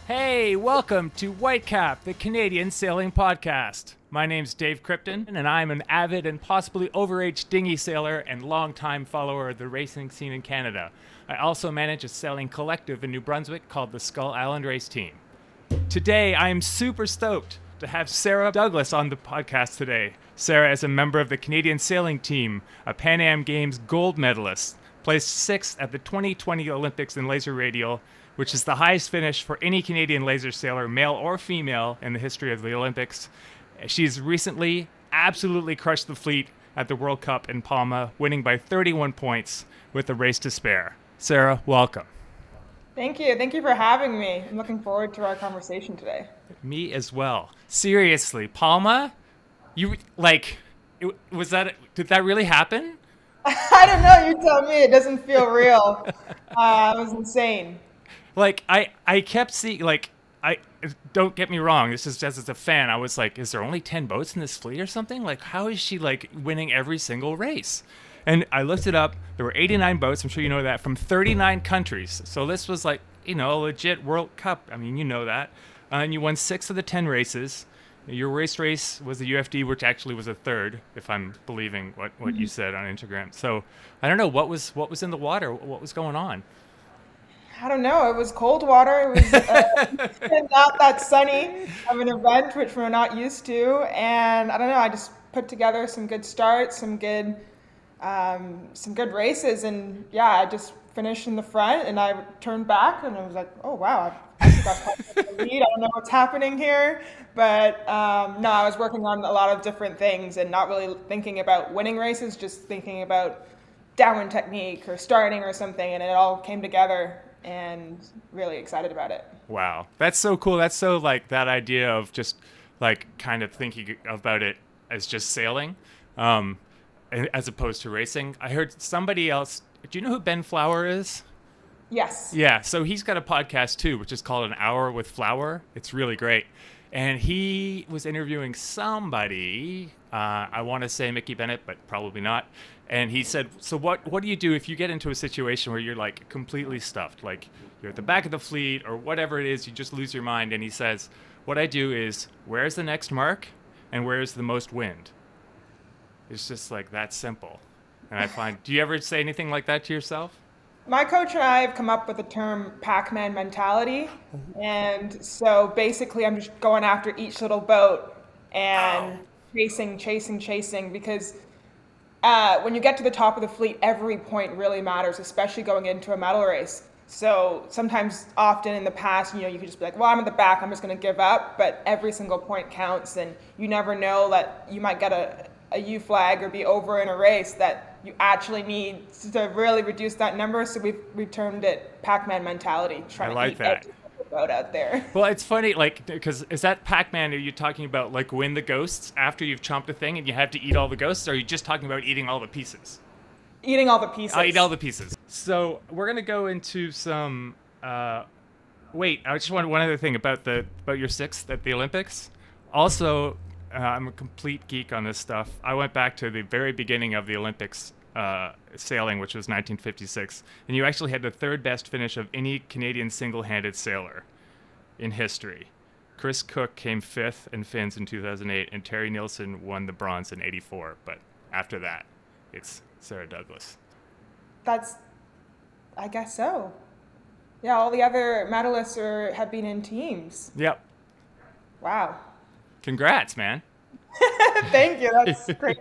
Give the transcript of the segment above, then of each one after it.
Hey, welcome to Whitecap, the Canadian Sailing Podcast. My name's Dave Krypton, and I'm an avid and possibly overage dinghy sailor and longtime follower of the racing scene in Canada. I also manage a sailing collective in New Brunswick called the Skull Island Race Team. Today, I am super stoked to have Sarah Douglas on the podcast today. Sarah is a member of the Canadian Sailing Team, a Pan Am Games gold medalist, placed 6th at the 2020 Olympics in laser radial, which is the highest finish for any Canadian laser sailor, male or female, in the history of the Olympics. She's recently absolutely crushed the fleet at the World Cup in Palma, winning by 31 points with a race to spare. Sarah, welcome. Thank you. Thank you for having me. I'm looking forward to our conversation today. Me as well. Seriously, Palma? Did that really happen? I don't know. You tell me. It doesn't feel real. It was insane. I kept seeing, don't get me wrong, this is just as a fan, I was like, is there only 10 boats in this fleet or something? Like, how is she, winning every single race? And I looked it up. There were 89 boats, I'm sure you know that, from 39 countries. So this was a legit World Cup. I mean, you know that. And you won 6 of the 10 races. Your race was the UFD, which actually was a third, if I'm believing what you said on Instagram. So I don't know, what was in the water? What was going on? I don't know. It was cold water. It was not that sunny of an event, which we're not used to. And I don't know. I just put together some good starts, some good races, and yeah, I just finished in the front, and I turned back, and I was like, oh wow, I think I've got the lead. I don't know what's happening here, but no, I was working on a lot of different things and not really thinking about winning races, just thinking about downwind technique or starting or something, and it all came together. And really excited about it. Wow. That's so cool. That's so that idea of just kind of thinking about it as just sailing as opposed to racing. I heard somebody else. Do you know who Ben Flower is? Yes. Yeah. So he's got a podcast too, which is called An Hour with Flower. It's really great. And he was interviewing somebody, I want to say Mickey Bennett, but probably not. And he said, so what do you do if you get into a situation where you're completely stuffed? Like you're at the back of the fleet or whatever it is, you just lose your mind. And he says, what I do is, where's the next mark and where's the most wind? It's just that simple. And I find, do you ever say anything like that to yourself? My coach and I have come up with the term Pac-Man Mentality. And so basically I'm just going after each little boat and chasing because when you get to the top of the fleet, every point really matters, especially going into a medal race. So often in the past, you could just be like, well, I'm at the back, I'm just going to give up. But every single point counts, and you never know that you might get a U flag or be over in a race that you actually need to really reduce that number. So we've termed it Pacman Mentality. I like that. Boat out there. Well, it's funny, because is that Pac-Man, are you talking about win the ghosts after you've chomped a thing and you have to eat all the ghosts, or are you just talking about eating all the pieces? Eating all the pieces. I'll eat all the pieces. So we're going to go into some, wait, I just wanted one other thing about your 6th at the Olympics. Also, I'm a complete geek on this stuff. I went back to the very beginning of the Olympics sailing, which was 1956, and you actually had the 3rd best finish of any Canadian single-handed sailor in history. Chris Cook came 5th in Finns in 2008, and Terry Nielsen won the bronze in 84. But after that, it's Sarah Douglas. I guess so. Yeah, all the other medalists have been in teams. Yep. Wow. Congrats, man. Thank you. That's great.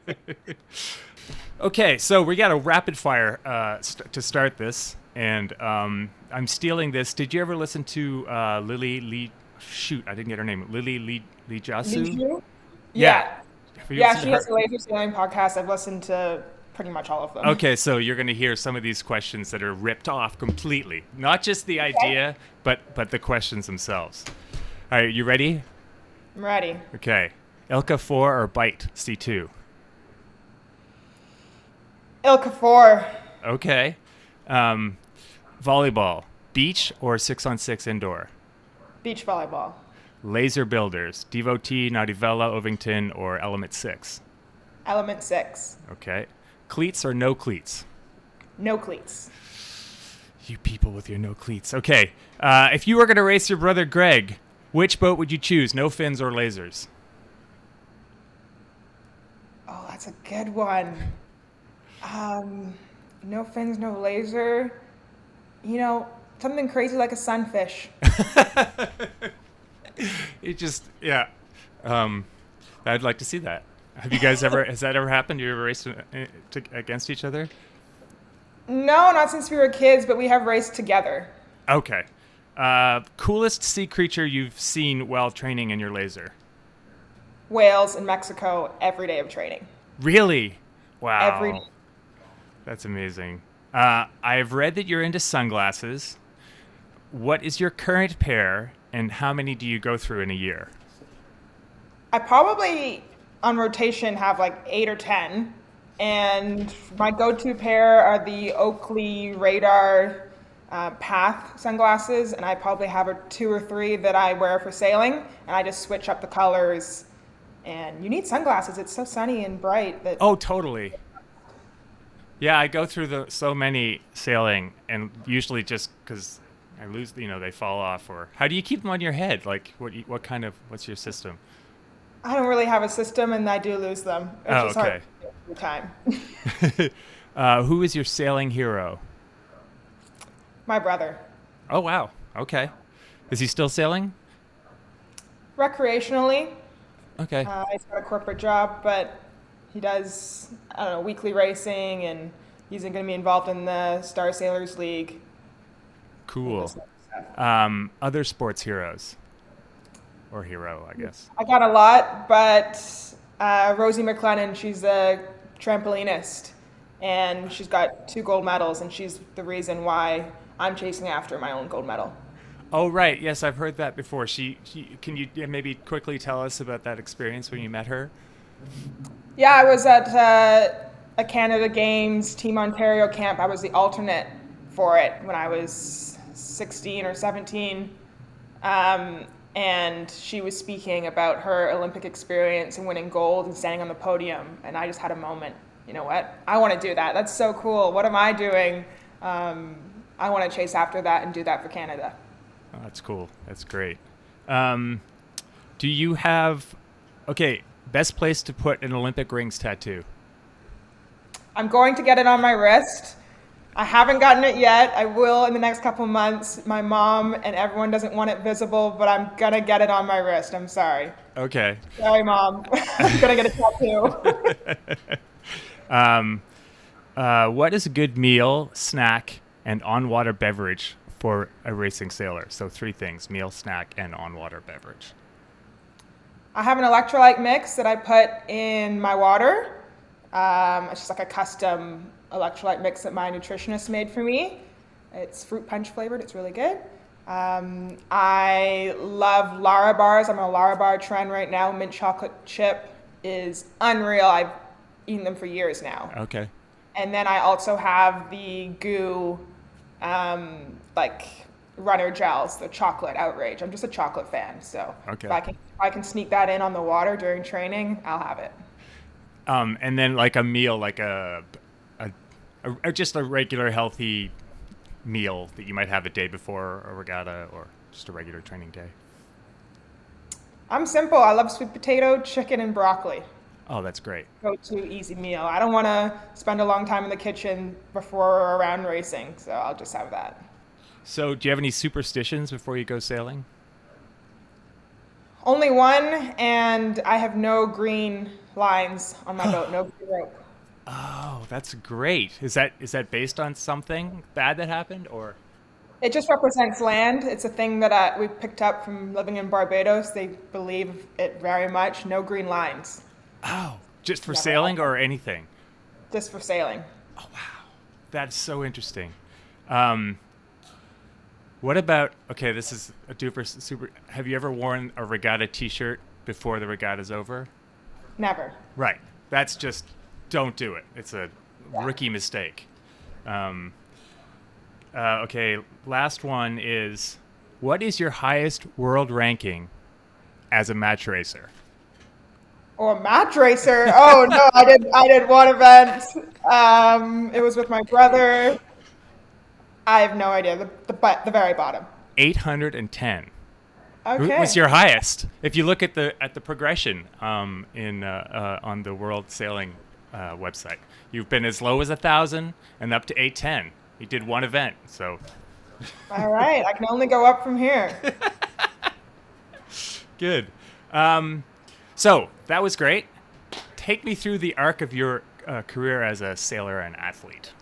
Okay, so we got a rapid fire to start this, and I'm stealing this. Did you ever listen to Lily Lee? Shoot, I didn't get her name. Lily Lee Jasu? Yeah. Yeah, she has a laser sailing podcast. I've listened to pretty much all of them. Okay, so you're going to hear some of these questions that are ripped off completely. Not just the idea, but the questions themselves. All right, you ready? I'm ready. Okay. Ilka 4 or Bite C2? Ilka 4. Okay. Volleyball, beach or 6-on-6 indoor? Beach volleyball. Laser builders, Devotee, Naudivella, Ovington, or Element 6? Element 6. Okay. Cleats or no cleats? No cleats. You people with your no cleats. Okay. If you were going to race your brother Greg, which boat would you choose? No fins or lasers? Oh, that's a good one. No fins, no laser. Something crazy like a sunfish. It just, yeah. I'd like to see that. Have you guys ever, has that ever happened? You ever raced against each other? No, not since we were kids, but we have raced together. Okay. Coolest sea creature you've seen while training in your laser? Whales in Mexico every day of training. Really? Wow. Every day. That's amazing. I've read that you're into sunglasses. What is your current pair, and how many do you go through in a year? I probably, on rotation, have like 8 or 10. And my go-to pair are the Oakley Radar Path sunglasses, and I probably have 2 or 3 that I wear for sailing, and I just switch up the colors. And you need sunglasses. It's so sunny and bright. Oh, totally. Yeah, I go through so many sailing, and usually just because I lose, they fall off. Or how do you keep them on your head? Like, what's your system? I don't really have a system, and I do lose them. It's just okay. Hard every time. Who is your sailing hero? My brother. Oh, wow. Okay. Is he still sailing? Recreationally. Okay. He's got a corporate job, but he does, weekly racing, and he's going to be involved in the Star Sailors League. Cool. Other sports heroes? Or hero, I guess. I got a lot, but Rosie McLennan, she's a trampolinist, and she's got 2 gold medals, and she's the reason why I'm chasing after my own gold medal. Oh, right. Yes, I've heard that before. Can you maybe quickly tell us about that experience when you met her? Yeah, I was at a Canada Games Team Ontario camp. I was the alternate for it when I was 16 or 17. And she was speaking about her Olympic experience and winning gold and standing on the podium. And I just had a moment. You know what? I want to do that. That's so cool. What am I doing? I want to chase after that and do that for Canada. Oh, that's cool. That's great. Do you have... Okay, best place to put an Olympic rings tattoo? I'm going to get it on my wrist. I haven't gotten it yet. I will in the next couple months. My mom and everyone doesn't want it visible, but I'm going to get it on my wrist. I'm sorry. Okay. Sorry, Mom. I'm going to get a tattoo. What is a good meal, snack, and on-water beverage for a racing sailor? So 3 things: meal, snack, and on-water beverage. I have an electrolyte mix that I put in my water. It's just like a custom electrolyte mix that my nutritionist made for me. It's fruit punch flavored. It's really good. I love Lara bars. I'm on a Lara bar trend right now. Mint chocolate chip is unreal. I've eaten them for years now. Okay. And then I also have the goo, runner gels, the chocolate outrage. I'm just a chocolate fan, so okay. If I can sneak that in on the water during training, I'll have it. And then like a meal, like just a regular healthy meal that you might have a day before a regatta or just a regular training day. I'm simple. I love sweet potato, chicken, and broccoli. Oh, that's great. Go-to easy meal. I don't want to spend a long time in the kitchen before or around racing, so I'll just have that. So do you have any superstitions before you go sailing? Only one, and I have no green lines on my boat, no green rope. Oh, that's great. Is that based on something bad that happened, or? It just represents land. It's a thing that we picked up from living in Barbados. They believe it very much. No green lines. Oh, just for sailing or anything? Just for sailing. Oh, wow. That's so interesting. What about, okay, this is a super, have you ever worn a regatta t-shirt before the regatta's over? Never. Right. That's just, don't do it. It's a rookie mistake. Okay, last one is, what is your highest world ranking as a match racer? Oh, a match racer? Oh no, I did one event. It was with my brother. I have no idea. The very bottom. 810. Okay. Was your highest? If you look at the progression on the World Sailing website, you've been as low as 1,000 and up to 810. You did one event, so All right. I can only go up from here. good. So that was great. Take me through the arc of your career as a sailor and athlete.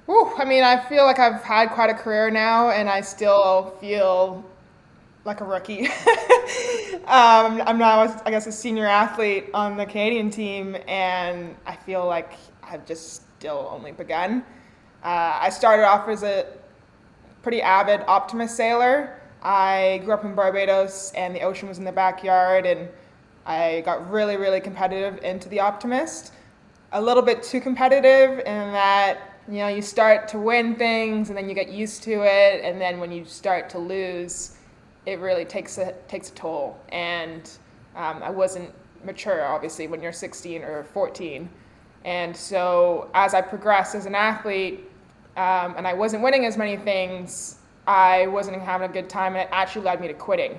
Whew, I mean, I feel like I've had quite a career now, and I still feel like a rookie. I'm now, I guess, a senior athlete on the Canadian team, and I feel like I've just still only begun. I started off as a pretty avid optimist sailor. I grew up in Barbados, and the ocean was in the backyard, and I got really, really competitive into the optimist. A little bit too competitive in that, you start to win things and then you get used to it, and then when you start to lose, it really takes a toll. And I wasn't mature, obviously, when you're 16 or 14. And so as I progressed as an athlete, and I wasn't winning as many things, I wasn't having a good time, and it actually led me to quitting.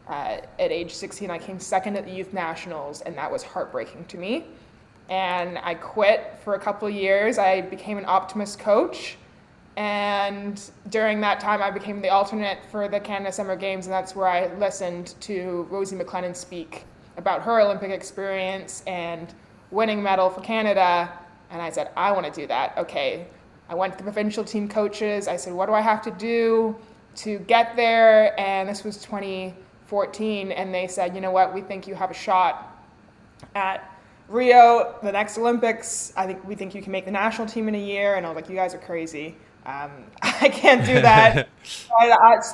At age 16, I came second at the Youth Nationals, and that was heartbreaking to me. And I quit for a couple of years. I became an optimist coach. And during that time, I became the alternate for the Canada Summer Games, and that's where I listened to Rosie McLennan speak about her Olympic experience and winning medal for Canada. And I said, I want to do that. Okay. I went to the provincial team coaches. I said, what do I have to do to get there? And this was 2014. And they said, you know what, we think you have a shot at Rio, the next Olympics. We think you can make the national team in a year. And I was like, you guys are crazy. I can't do that.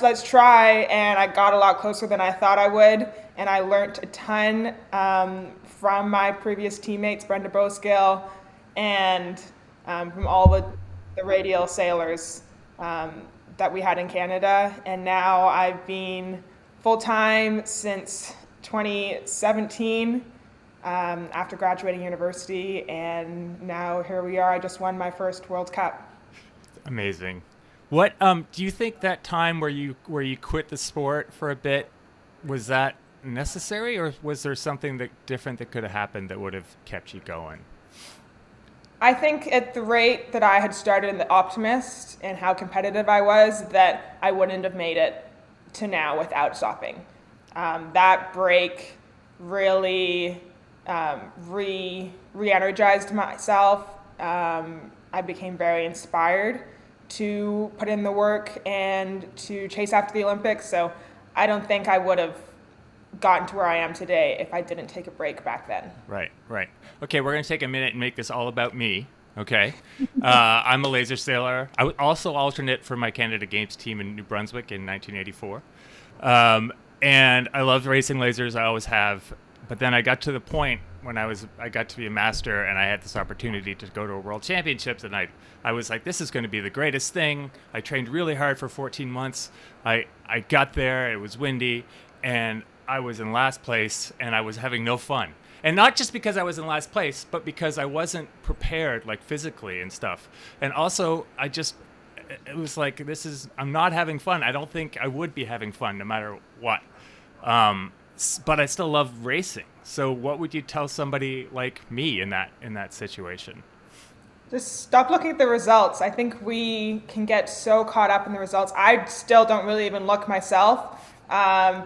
Let's try. And I got a lot closer than I thought I would. And I learned a ton from my previous teammates, Brenda Boskill, and from all the radial sailors that we had in Canada. And now I've been full-time since 2017. After graduating university, and now here we are. I just won my first World Cup. Amazing. What do you think that time where you quit the sport for a bit, was that necessary, or was there something different that could have happened that would have kept you going? I think at the rate that I had started in the optimist and how competitive I was, that I wouldn't have made it to now without stopping. That break really re-energized myself. I became very inspired to put in the work and to chase after the Olympics. So I don't think I would have gotten to where I am today if I didn't take a break back then. Right. Okay, we're going to take a minute and make this all about me. Okay. I'm a laser sailor. I was also alternate for my Canada Games team in New Brunswick in 1984. And I loved racing lasers. I always have. But then I got to the point when I got to be a master, and I had this opportunity to go to a World Championships, and I was like, this is going to be the greatest thing. I trained really hard for 14 months. I got there, it was windy, and I was in last place, and I was having no fun. And not just because I was in last place, but because I wasn't prepared, like physically and stuff. And also, it was like, I'm not having fun. I don't think I would be having fun no matter what. But I still love racing. So what would you tell somebody like me in that situation? Just stop looking at the results. I think we can get so caught up in the results. I still don't really even look myself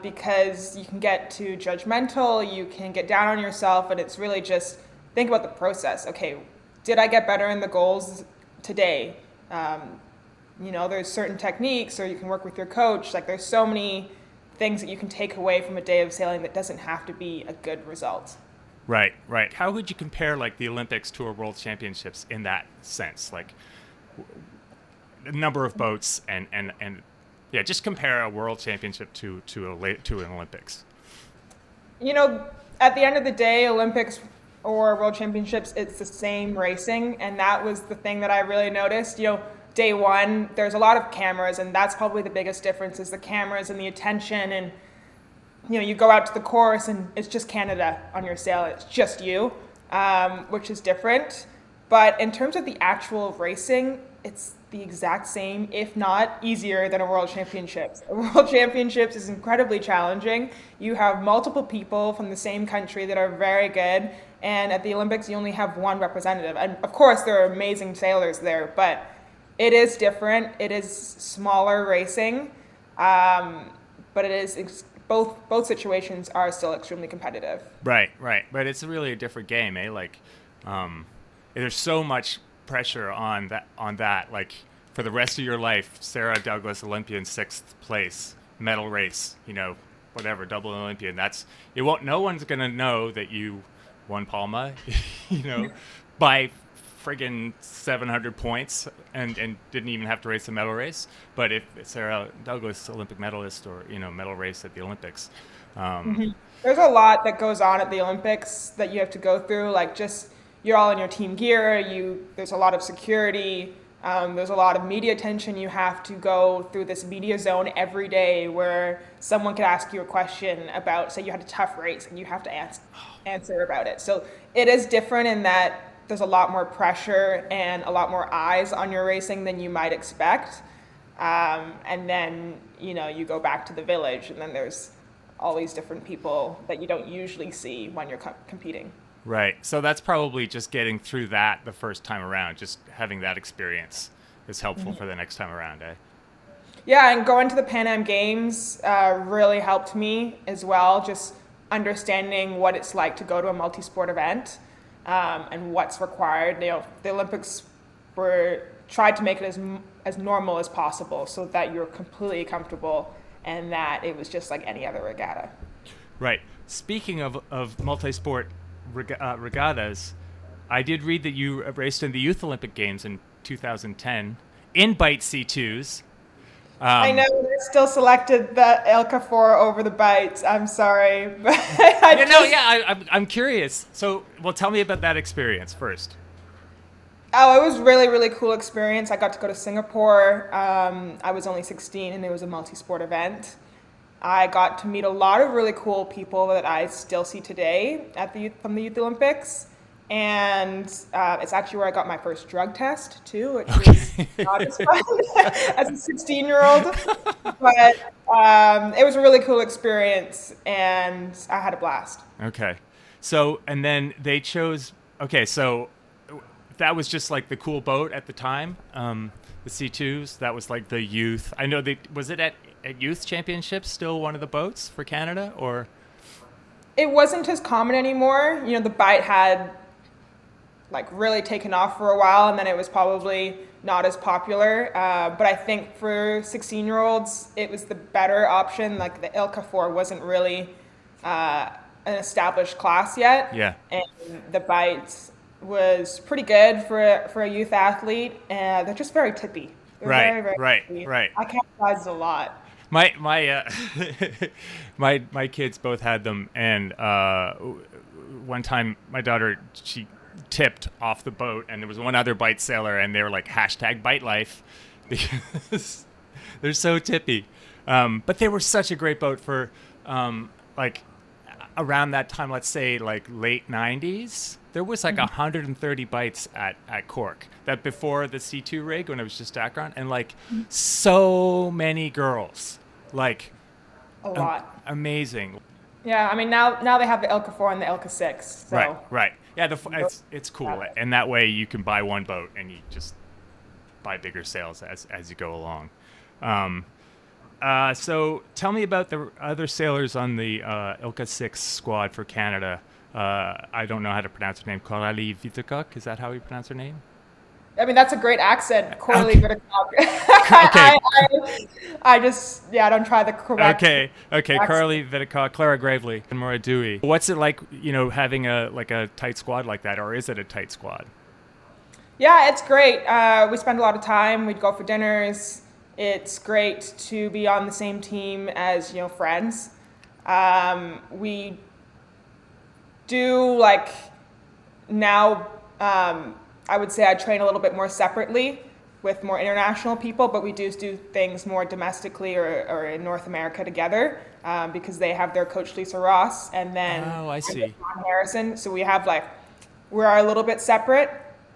because you can get too judgmental, you can get down on yourself, and it's really just think about the process. Okay, did I get better in the goals today? There's certain techniques, or you can work with your coach. Like there's so many things that you can take away from a day of sailing that doesn't have to be a good result. Right. How would you compare like the Olympics to a World Championships in that sense? Like the number of boats and yeah, just compare a World Championship to an Olympics. At the end of the day, Olympics or World Championships, it's the same racing, and that was the thing that I really noticed. Day one, there's a lot of cameras, and that's probably the biggest difference is the cameras and the attention. And you go out to the course and it's just Canada on your sail. It's just you, which is different. But in terms of the actual racing, it's the exact same, if not easier than a World Championships. A World Championships is incredibly challenging. You have multiple people from the same country that are very good, and at the Olympics you only have one representative. And of course there are amazing sailors there, but it is different. It is smaller racing, but it is both situations are still extremely competitive. Right. But it's really a different game, eh? Like, there's so much pressure on that. Like, for the rest of your life, Sarah Douglas, Olympian, 6th place, medal race. Whatever, double Olympian. No one's gonna know that you won Palma, by friggin' 700 points and didn't even have to race a medal race. But if Sarah Douglas, Olympic medalist, or medal race at the Olympics, there's a lot that goes on at the Olympics that you have to go through. Like, just you're all in your team gear. There's a lot of security. There's a lot of media attention. You have to go through this media zone every day where someone could ask you a question about, say you had a tough race, and you have to answer about it. So it is different in that there's a lot more pressure and a lot more eyes on your racing than you might expect. And then, you go back to the village, and then there's all these different people that you don't usually see when you're competing. Right. So that's probably just getting through that the first time around. Just having that experience is helpful for the next time around, eh? Yeah, and going to the Pan Am Games really helped me as well, just understanding what it's like to go to a multi-sport event. And what's required. The Olympics tried to make it as normal as possible, so that you're completely comfortable and that it was just like any other regatta. Right. Speaking of multi-sport regattas, I did read that you raced in the Youth Olympic Games in 2010 in Bite C2s. I know they still selected the Ilka 4 over the Bites. I'm sorry, but I'm curious. So, tell me about that experience first. Oh, it was really, really cool experience. I got to go to Singapore. I was only 16, and it was a multi-sport event. I got to meet a lot of really cool people that I still see today from the Youth Olympics. And it's actually where I got my first drug test, too, which was not as fun as a 16-year-old. But it was a really cool experience, and I had a blast. Okay. So, and then they chose... Okay, so that was just like the cool boat at the time, the C2s. That was like the youth... I know was it at Youth Championships still one of the boats for Canada, or...? It wasn't as common anymore. The Bite had... really taken off for a while, and then it was probably not as popular. But I think for 16-year-olds, it was the better option. Like, the Ilka 4 wasn't really an established class yet. Yeah. And the Bite was pretty good for a youth athlete, and they're just very tippy. They're very, very tippy. Right. I capsized a lot. My my kids both had them, and one time my daughter, she tipped off the boat, and there was one other Bite sailor, and they were like #Bite Life because they're so tippy. But they were such a great boat for around that time, let's say like late 90s. There was like 130 bites at Cork, that before the C2 rig, when it was just Akron, and so many girls, like a lot. Amazing. Yeah, I mean now they have the Ilka 4 and the Ilka 6. So. Right. Yeah, it's cool, and that way you can buy one boat and you just buy bigger sails as you go along. So tell me about the other sailors on the Ilka 6 squad for Canada. I don't know how to pronounce her name. Coralie Whitecap, is that how you pronounce her name? I mean, that's a great accent, Coralie Whitecap. Okay. I don't try the correct. Okay. Coralie Whitecap, Clara Gravely, and Maura Dewey. What's it like, having a tight squad like that, or is it a tight squad? Yeah, it's great. We spend a lot of time. We'd go for dinners. It's great to be on the same team as friends. We do now. I would say I train a little bit more separately with more international people, but we do things more domestically or in North America together because they have their coach Lisa Ross and then I see. John Harrison. So we have we're a little bit separate,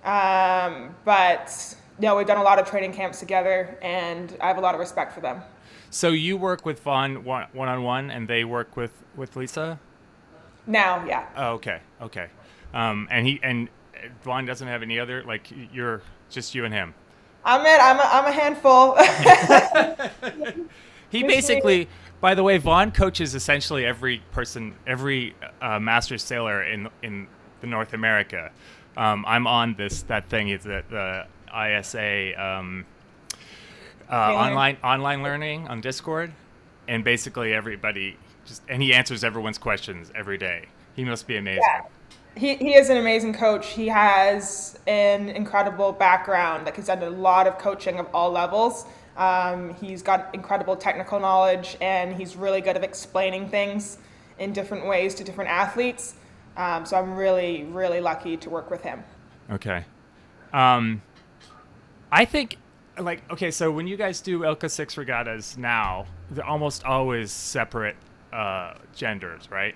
but we've done a lot of training camps together, and I have a lot of respect for them. So you work with Vaughn one-on-one, and they work with Lisa? Now, yeah. Oh, okay. And Vaughn doesn't have any other, like, you're just you and him. I'm a handful. He basically, by the way, Vaughn coaches essentially every master sailor in the North America. I'm on that thing. It's the ISA online learning on Discord, and basically everybody and he answers everyone's questions every day. He must be amazing. Yeah. He is an amazing coach. He has an incredible background. Like, he's done a lot of coaching of all levels. He's got incredible technical knowledge, and he's really good at explaining things in different ways to different athletes. So I'm really, really lucky to work with him. Okay. I think, so when you guys do Ilka 6 regattas now, they're almost always separate genders, right?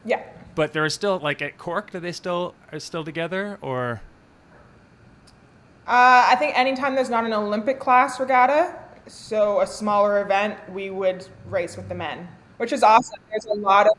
Yeah. But there are still, like at Cork, are still together, or? I think anytime there's not an Olympic class regatta, so a smaller event, we would race with the men, which is awesome. There's a lot of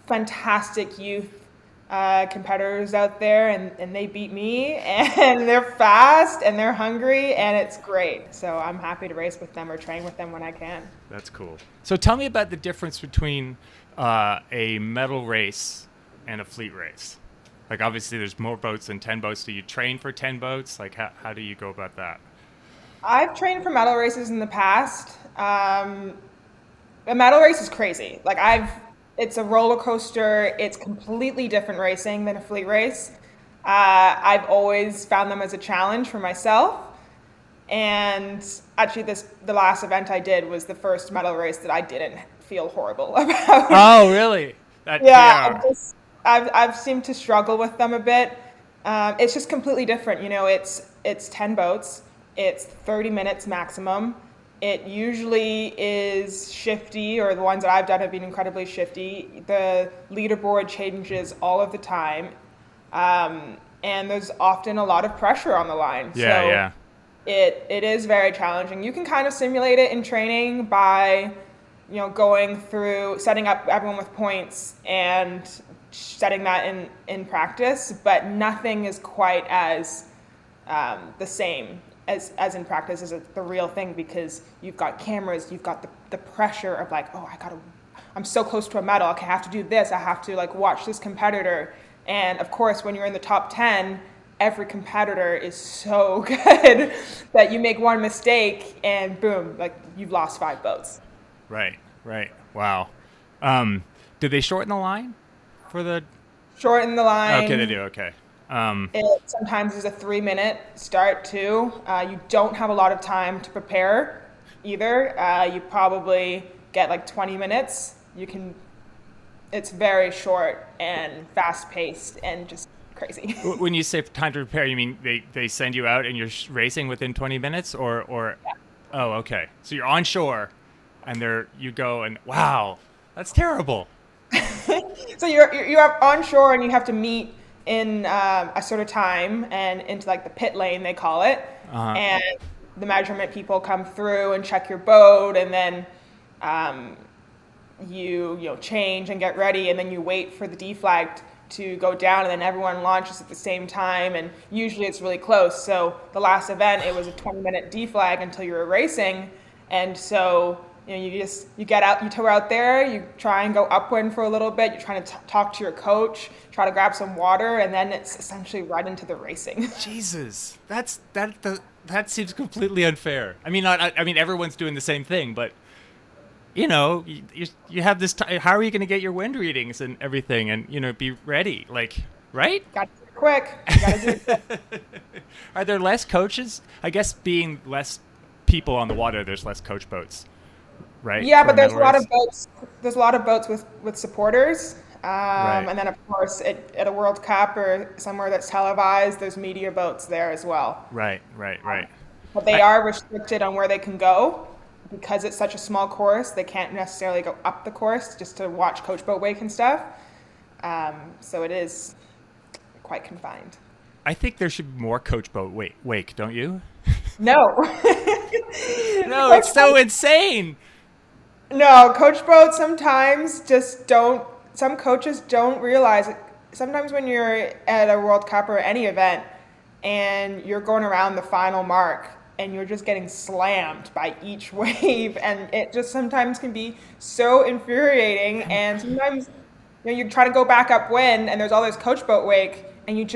fantastic youth competitors out there, and they beat me, and they're fast, and they're hungry, and it's great. So I'm happy to race with them or train with them when I can. That's cool. So tell me about the difference between a medal race and a fleet race. Like, obviously there's more boats than 10 boats. Do you train for 10 boats? Like, how do you go about that? I've trained for medal races in the past. A medal race is crazy. It's a roller coaster. It's completely different racing than a fleet race. I've always found them as a challenge for myself. And actually the last event I did was the first medal race that I didn't feel horrible about. Oh, really? I've seemed to struggle with them a bit. It's just completely different. It's 10 boats. It's 30 minutes maximum. It usually is shifty, or the ones that I've done have been incredibly shifty. The leaderboard changes all of the time. And there's often a lot of pressure on the line. Yeah. It is very challenging. You can kind of simulate it in training by, going through, setting up everyone with points and setting that in practice, but nothing is quite as the same as in practice as the real thing, because you've got cameras, you've got the pressure of like, oh, I'm so close to a medal, okay, I have to do this, I have to watch this competitor. And of course, when you're in the top 10, every competitor is so good that you make one mistake and boom, you've lost 5 boats. Right. Wow. Do they shorten the line for the? Shorten the line. Okay, they do. Okay. It sometimes is a 3-minute start too. You don't have a lot of time to prepare either. You probably get 20 minutes. It's very short and fast paced and just crazy. When you say time to prepare, you mean they send you out and you're racing within 20 minutes or? Yeah. Oh, okay. So you're on shore and you go and wow, that's terrible. So you're on shore and you have to meet in a sort of time and into the pit lane, they call it. Uh-huh. And the measurement people come through and check your boat, and then you change and get ready, and then you wait for the D flag to go down, and then everyone launches at the same time, and usually it's really close. So the last event, it was a 20-minute D flag until you were racing, and so you get out, you tow out there, you try and go upwind for a little bit, you're trying to talk to your coach, try to grab some water, and then it's essentially right into the racing. Jesus, that seems completely unfair. I mean, everyone's doing the same thing, but you have this time. How are you going to get your wind readings and everything, and be ready? Right? Got to do it quick. You got to do it quick. Are there less coaches? I guess being less people on the water, there's less coach boats. Right. Yeah, but there's a lot of boats. There's a lot of boats with supporters, Right. And then of course at a World Cup or somewhere that's televised, there's media boats there as well. Right. But they are restricted on where they can go because it's such a small course. They can't necessarily go up the course just to watch coach boat wake and stuff. So it is quite confined. I think there should be more coach boat wake, don't you? No. No, it's so insane. No, coach boats sometimes just don't, some coaches don't realize it. Sometimes when you're at a World Cup or any event and you're going around the final mark and you're just getting slammed by each wave, and it just sometimes can be so infuriating. And sometimes, you're trying to go back upwind and there's all this coach boat wake and you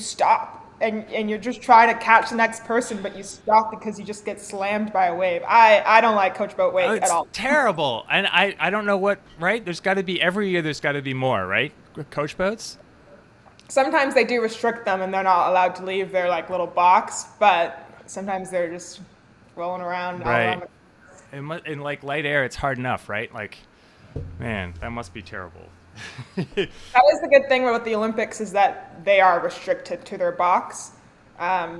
stop. And you're just trying to catch the next person, but you stop because you just get slammed by a wave. I don't like coach boat wake at all. It's terrible. And I don't know what, right? There's got to be, every year there's got to be more, right? Coach boats? Sometimes they do restrict them and they're not allowed to leave their like little box, but sometimes they're just rolling around all around the In like light air, it's hard enough, right? Like, man, that must be terrible. That is the good thing with the Olympics, is that they are restricted to their box.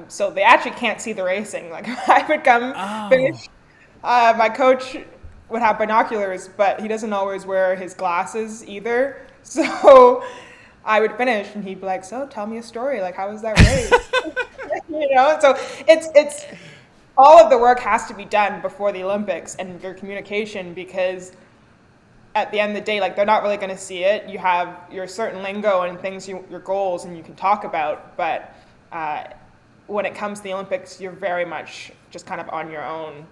So they actually can't see the racing. Like I would come finish. My coach would have binoculars, but he doesn't always wear his glasses either. So I would finish and he'd be like, "So tell me a story. Like, how was that race?" So it's all of the work has to be done before the Olympics, and your communication, because at the end of the day, like, they're not really going to see it. You have your certain lingo and things, your goals, and you can talk about. But when it comes to the Olympics, you're very much just kind of on your own.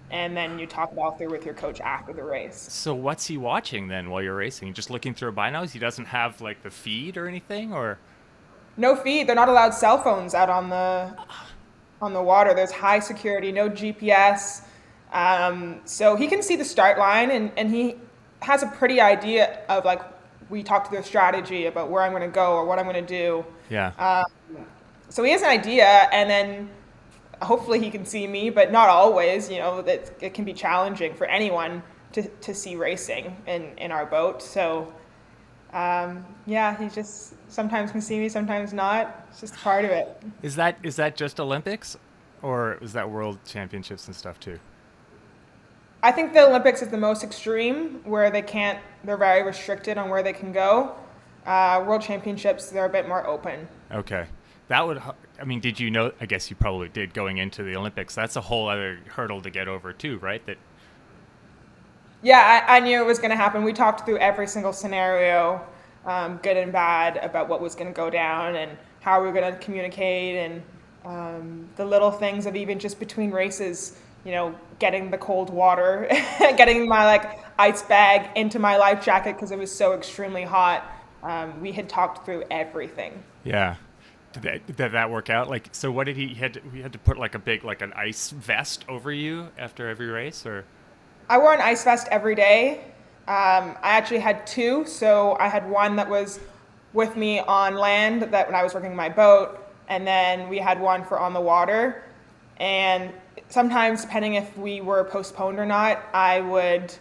And then you talk it all through with your coach after the race. So what's he watching then while you're racing? Just looking through binos? He doesn't have like the feed or anything, or? No feed. They're not allowed cell phones out on the water. There's high security, no GPS. So he can see the start line, and he has a pretty idea of, like, we talked through a strategy about where I'm going to go or what I'm going to do. Yeah. So he has an idea, and then hopefully he can see me, but not always. That it can be challenging for anyone to see racing in our boat. So he just sometimes can see me, sometimes not. It's just part of it. Is that just Olympics, or is that World Championships and stuff too? I think the Olympics is the most extreme, where they're very restricted on where they can go. World Championships, they're a bit more open. Okay. Did you know, I guess you probably did going into the Olympics, that's a whole other hurdle to get over too, right? Yeah, I knew it was going to happen. We talked through every single scenario, good and bad, about what was going to go down and how we were going to communicate, and the little things of even just between races, getting the cold water, getting my ice bag into my life jacket because it was so extremely hot. We had talked through everything. Yeah. Did that work out? Like, so what did he had to put like a big, like an ice vest over you after every race, or? I wore an ice vest every day. I actually had two. So I had one that was with me on land, that when I was working my boat, and then we had one for on the water. And sometimes, depending if we were postponed or not, I would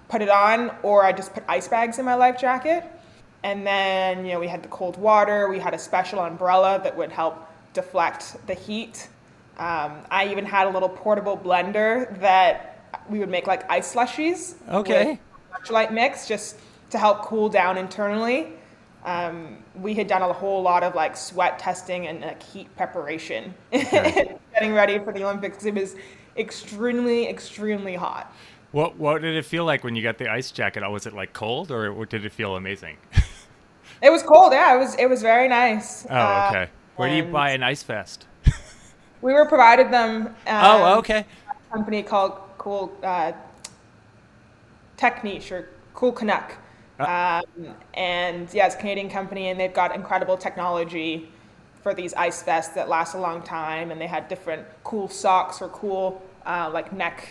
put it on, or I just put ice bags in my life jacket. And then, we had the cold water. We had a special umbrella that would help deflect the heat. I even had a little portable blender that we would make like ice slushies. Okay. With electrolyte mix, just to help cool down internally. We had done a whole lot of like sweat testing and heat preparation, okay. Getting ready for the Olympics, because it was extremely, extremely hot. What did it feel like when you got the ice jacket? Was it like cold, or did it feel amazing? It was cold. Yeah, it was very nice. Oh, okay. Where do you buy an ice vest? We were provided them. Okay. A company called Cool Techniche, or Cool Canuck. And yeah, it's a Canadian company, and they've got incredible technology for these ice vests that last a long time. And they had different cool socks or cool like neck,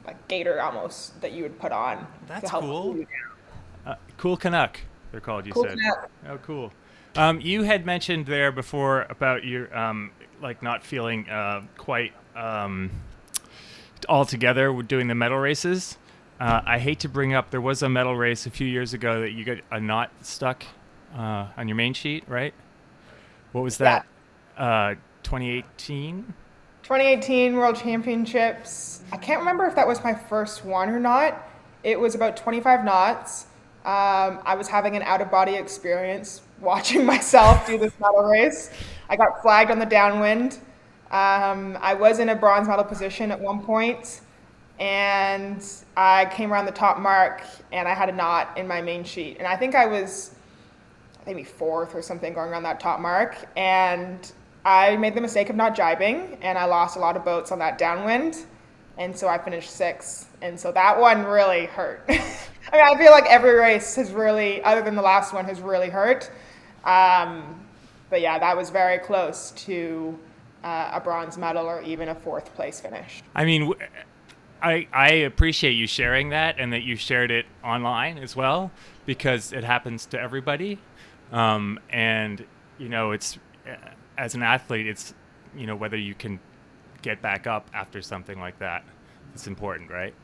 like gaiter almost, that you would put on. That's cool. Cool Canuck, they're called, you cool said. Canuck. Oh, cool. You had mentioned there before about your like not feeling quite all together with doing the medal races. I hate to bring up, there was a medal race a few years ago that you got a knot stuck on your main sheet, right? What was that? Yeah. 2018? 2018 World Championships. I can't remember if that was my first one or not. It was about 25 knots. I was having an out-of-body experience watching myself do this medal race. I got flagged on the downwind. I was in a bronze medal position at one point, and I came around the top mark, and I had a knot in my main sheet. And I think I was maybe fourth or something going around that top mark, and I made the mistake of not jibing, and I lost a lot of boats on that downwind, and so I finished sixth. And so that one really hurt. I mean, I feel like every race has really, other than the last one, has really hurt. But yeah, that was very close to a bronze medal or even a fourth place finish. I mean, I appreciate you sharing that, and that you shared it online as well, because it happens to everybody. And, you know, it's, as an athlete, it's, you know, whether you can get back up after something like that. It's important, right?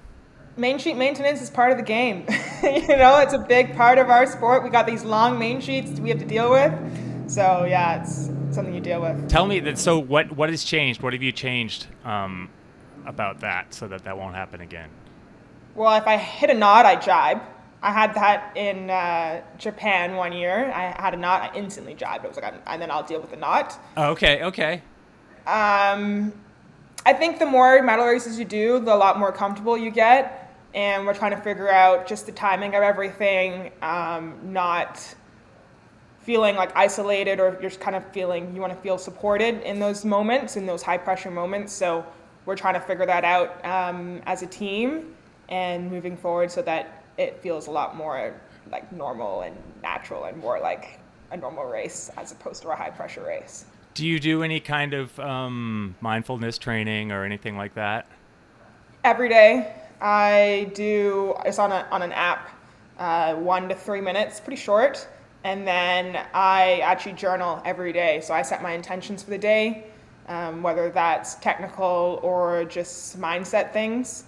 Main sheet maintenance is part of the game. You know, it's a big part of our sport. We got these long main sheets we have to deal with. So yeah, it's something you deal with. Tell me that. So what has changed? What have you changed about that so that won't happen again? Well, if I hit a knot, I jibe. I had that in Japan one year. I had a knot, I instantly jibed. It was like, and then I'll deal with the knot. Oh, okay. I think the more medal races you do, the lot more comfortable you get. And we're trying to figure out just the timing of everything, not feeling like isolated, or you're just kind of feeling, you want to feel supported in those moments, in those high pressure moments. So we're trying to figure that out as a team and moving forward so that it feels a lot more like normal and natural and more like a normal race as opposed to a high pressure race. Do you do any kind of mindfulness training or anything like that? Every day I do. It's on an app, 1 to 3 minutes, pretty short. And then I actually journal every day. So I set my intentions for the day, whether that's technical or just mindset things.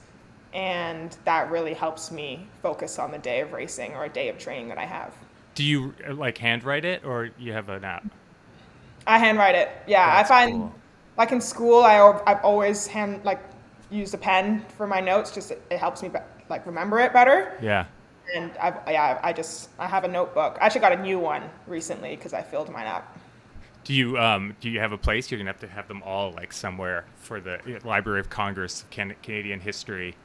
And that really helps me focus on the day of racing or a day of training that I have. Do you like handwrite it, or you have an app? I handwrite it. Yeah, That's I find cool. like in school, I've always used a pen for my notes. Just it helps me like remember it better. Yeah. And I have a notebook. I actually got a new one recently because I filled mine up. Do you have a place? You're gonna have to have them all like somewhere for the Library of Congress of Canadian history.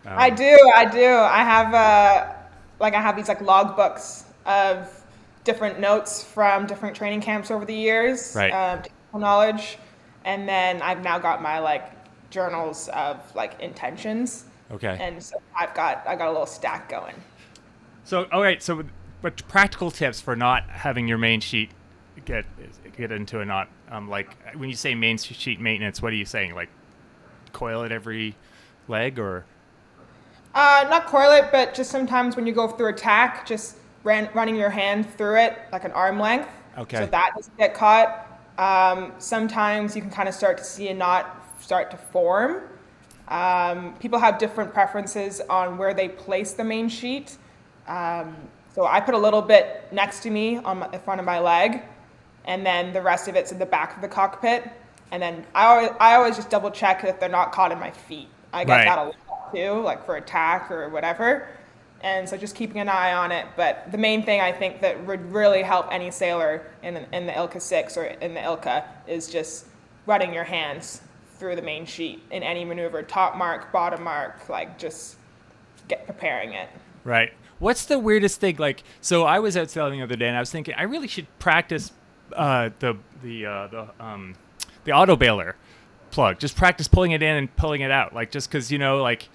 I do. I have I have these like logbooks of different notes from different training camps over the years. Right. Technical knowledge, and then I've now got my like journals of like intentions. Okay. And so I got a little stack going. So all right. So, but practical tips for not having your main sheet get into a knot. Like when you say main sheet maintenance, what are you saying? Like coil it every leg, or? Not coil it, but just sometimes when you go through a tack, just running your hand through it like an arm length. Okay. So that doesn't get caught. Sometimes you can kind of start to see a knot start to form. People have different preferences on where they place the main sheet. So I put a little bit next to me on the front of my leg, and then the rest of it's in the back of the cockpit. And then I always just double check if they're not caught in my feet. I get that a lot too, like for a tack or whatever. And so just keeping an eye on it. But the main thing I think that would really help any sailor in the ILCA 6 or in the ILCA is just running your hands through the main sheet in any maneuver, top mark, bottom mark, like just preparing it. Right. What's the weirdest thing? Like, so I was out sailing the other day, and I was thinking I really should practice the auto bailer plug. Just practice pulling it in and pulling it out. Like, just because, you know, like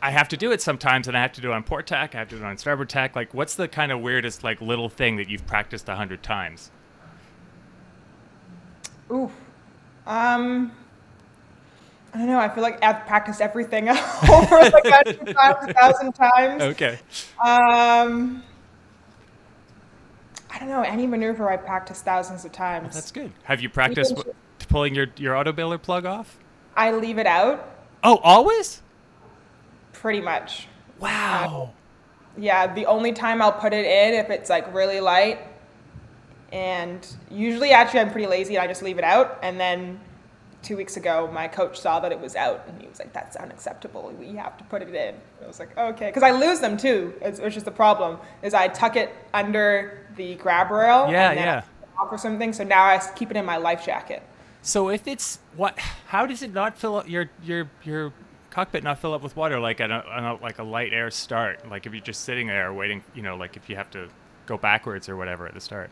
I have to do it sometimes, and I have to do it on port tack, I have to do it on starboard tack. Like, what's the kind of weirdest like little thing that you've practiced 100 times? Ooh. I don't know. I feel like I've practiced everything over like 1,000 times. Okay. I don't know. Any maneuver I practiced thousands of times. Well, that's good. Have you practiced pulling your auto bailer plug off? I leave it out. Oh, always? Pretty much. Wow. Yeah, the only time I'll put it in if it's like really light. And usually, actually, I'm pretty lazy and I just leave it out. And then 2 weeks ago, my coach saw that it was out, and he was like, "That's unacceptable. We have to put it in." I was like, "Okay," because I lose them too. Which is the problem. Is I tuck it under the grab rail, Yeah, and then yeah. I put it off or something. So now I keep it in my life jacket. So if it's how does it not fill up your cockpit not fill up with water like on a light air start? Like if you're just sitting there waiting, like if you have to go backwards or whatever at the start.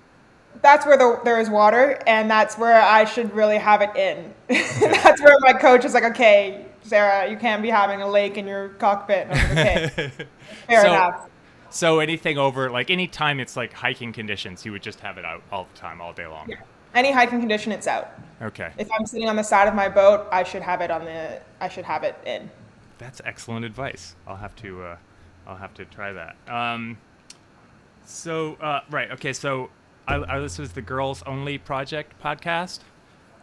That's where there is water, and that's where I should really have it in. That's where my coach is like, "Okay, Sarah, you can't be having a lake in your cockpit." And I'm like, "Okay, fair enough." So anything over like any time it's like hiking conditions, you would just have it out all the time, all day long. Yeah. Any hiking condition, it's out. Okay. If I'm sitting on the side of my boat, I should have it in. That's excellent advice. I'll have to try that. Right. Okay. So this was the Girls Only Project podcast,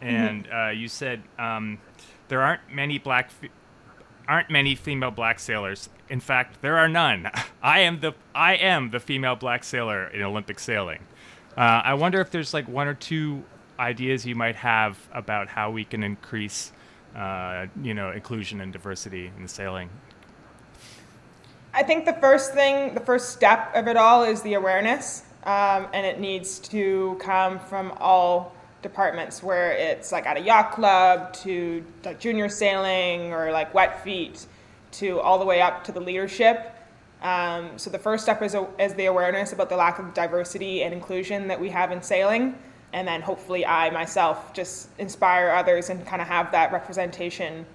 and you said there aren't many female black sailors. In fact, there are none. I am the female black sailor in Olympic sailing. I wonder if there's like one or two ideas you might have about how we can increase, inclusion and diversity in the sailing. I think the first step of it all is the awareness, and it needs to come from all departments, where it's like at a yacht club to like junior sailing or like wet feet to all the way up to the leadership. So the first step is the awareness about the lack of diversity and inclusion that we have in sailing. And then hopefully I myself just inspire others and kind of have that representation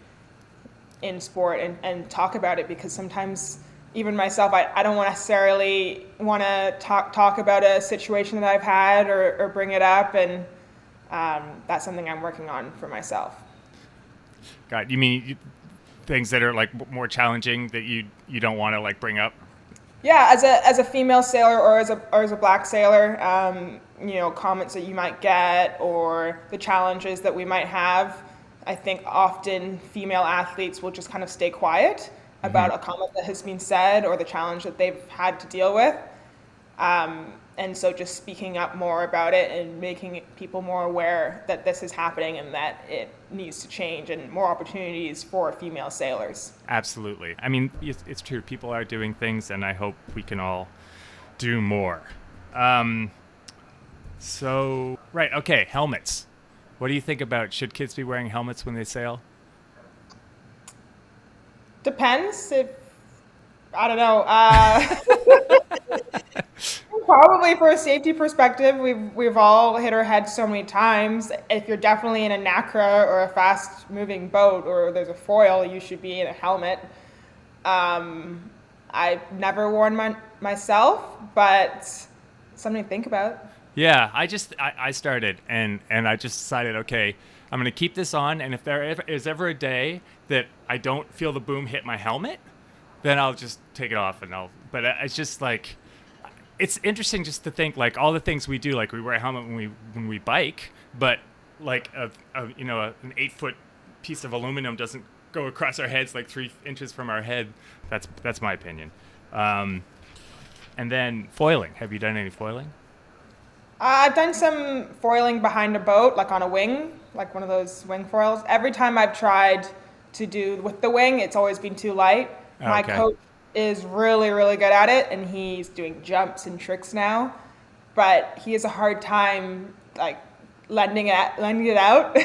in sport and talk about it, because sometimes even myself, I don't necessarily want to talk about a situation that I've had or bring it up. And that's something I'm working on for myself. God, you mean things that are like more challenging that you don't want to like bring up? Yeah, as a female sailor or as a black sailor, comments that you might get or the challenges that we might have. I think often female athletes will just kind of stay quiet about a comment that has been said or the challenge that they've had to deal with. And so just speaking up more about it and making people more aware that this is happening and that it needs to change, and more opportunities for female sailors. Absolutely. I mean, it's true. People are doing things, and I hope we can all do more. Right. Okay. Helmets. What do you think about, should kids be wearing helmets when they sail? Depends. I don't know. Probably for a safety perspective, we've all hit our heads so many times. If you're definitely in a NACRA or a fast-moving boat or there's a foil, you should be in a helmet. I've never worn one myself, but something to think about. Yeah, I started and I just decided, okay, I'm going to keep this on, and if there is ever a day that I don't feel the boom hit my helmet, then I'll just take it off but it's just like, it's interesting just to think like all the things we do, like we wear a helmet when we bike, but like an 8-foot piece of aluminum doesn't go across our heads like 3 inches from our head. That's my opinion. And then foiling. Have you done any foiling? I've done some foiling behind a boat, like on a wing, like one of those wing foils. Every time I've tried to do with the wing, it's always been too light. My coach is really, really good at it, and he's doing jumps and tricks now, but he has a hard time like lending it out.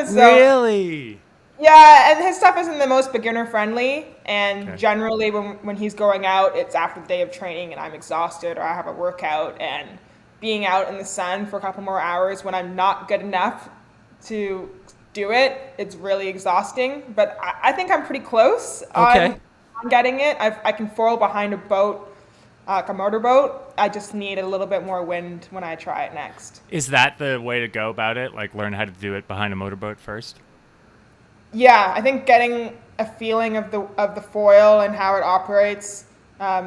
So, really? Yeah, and his stuff isn't the most beginner friendly, and generally when he's going out, it's after the day of training and I'm exhausted or I have a workout, and being out in the sun for a couple more hours when I'm not good enough to do it, it's really exhausting. But I think I'm pretty close on getting it. I can foil behind a boat, like a motorboat. I just need a little bit more wind when I try it next. Is that the way to go about it? Like learn how to do it behind a motorboat first? Yeah, I think getting a feeling of the foil and how it operates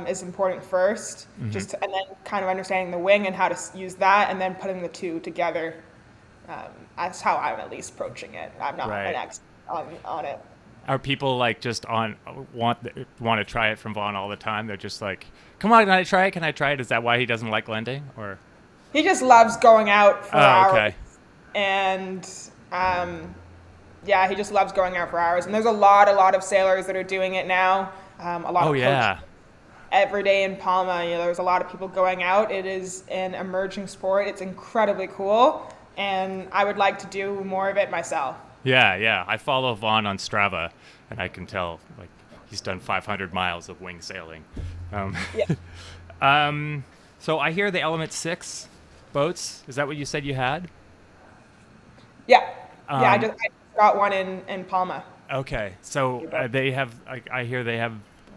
is important first. And then kind of understanding the wing and how to use that, and then putting the two together. That's how I'm at least approaching it. I'm not an expert on it. Are people like just want to try it from Vaughn all the time? They're just like, come on, can I try it? Can I try it? Is that why he doesn't like lending? Or he just loves going out for hours. Okay. And Yeah, he just loves going out for hours. And there's a lot of sailors that are doing it now. A lot of coaches every day in Palma. There's a lot of people going out. It is an emerging sport. It's incredibly cool, and I would like to do more of it myself. Yeah. I follow Vaughn on Strava, and I can tell like he's done 500 miles of wing sailing. Yeah. So I hear the Element 6 boats. Is that what you said you had? Yeah. I just got one in Palma. Okay. So they have. I hear they have.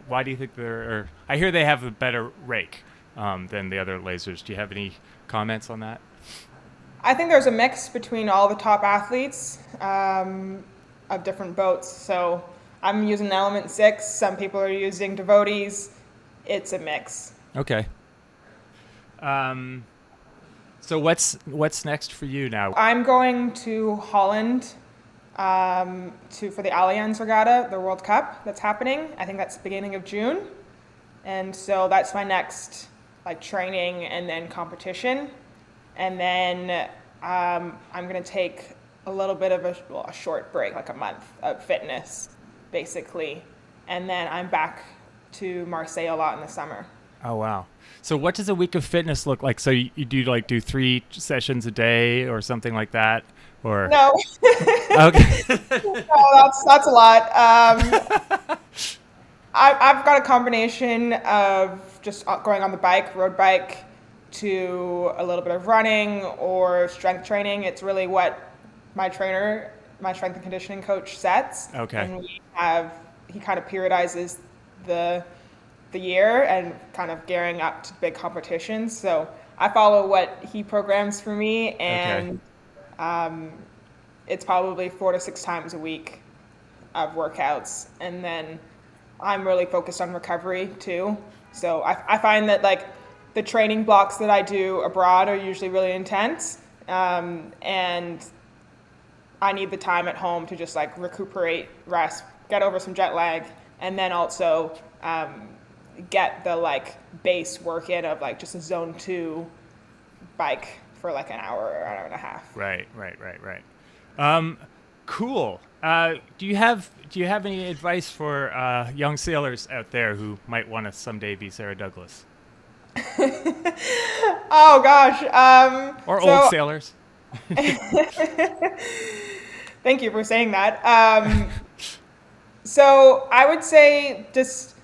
Why do you think they're? I hear they have a better rake than the other lasers. Do you have any comments on that? I think there's a mix between all the top athletes of different boats. So I'm using the Element 6. Some people are using Devotees. It's a mix. Okay. So what's next for you now? I'm going to Holland for the Allianz Regatta, the World Cup that's happening. I think that's the beginning of June. And so that's my next training and then competition. And then I'm going to take a little bit of a short break, like a month of fitness, basically. And then I'm back to Marseille a lot in the summer. Oh, wow. So what does a week of fitness look like? So you do 3 sessions a day or something like that? Or no. Okay. No, that's a lot. I've got a combination of just going on the bike, road bike, to a little bit of running or strength training. It's really what my trainer, my strength and conditioning coach, sets. Okay. And he kind of periodizes the year and kind of gearing up to big competitions. So I follow what he programs for me, and it's probably 4 to 6 times a week of workouts. And then I'm really focused on recovery too. So I find that the training blocks that I do abroad are usually really intense, and I need the time at home to just recuperate, rest, get over some jet lag, and then also get the base work in of just a zone 2 bike for an hour or an hour and a half. Right. Cool. Do you have any advice for young sailors out there who might want to someday be Sarah Douglas? Oh gosh. Or old sailors. Thank you for saying that. So I would say just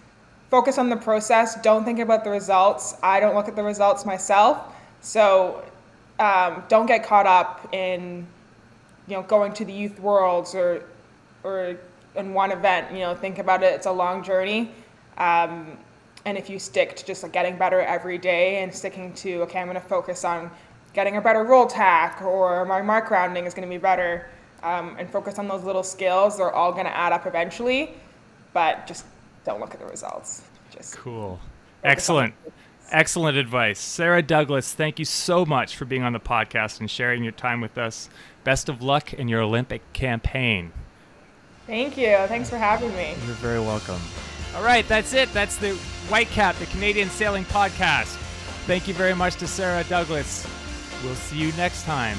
focus on the process. Don't think about the results. I don't look at the results myself. So don't get caught up in going to the youth worlds or in one event. Think about it. It's a long journey. And if you stick to just getting better every day and sticking to, okay, I'm going to focus on getting a better roll tack, or my mark rounding is going to be better, and focus on those little skills, they're all going to add up eventually, but just don't look at the results. Just cool. Excellent advice. Sarah Douglas, thank you so much for being on the podcast and sharing your time with us. Best of luck in your Olympic campaign. Thank you. Thanks for having me. You're very welcome. All right, that's it. That's the Whitecap, the Canadian Sailing Podcast. Thank you very much to Sarah Douglas. We'll see you next time.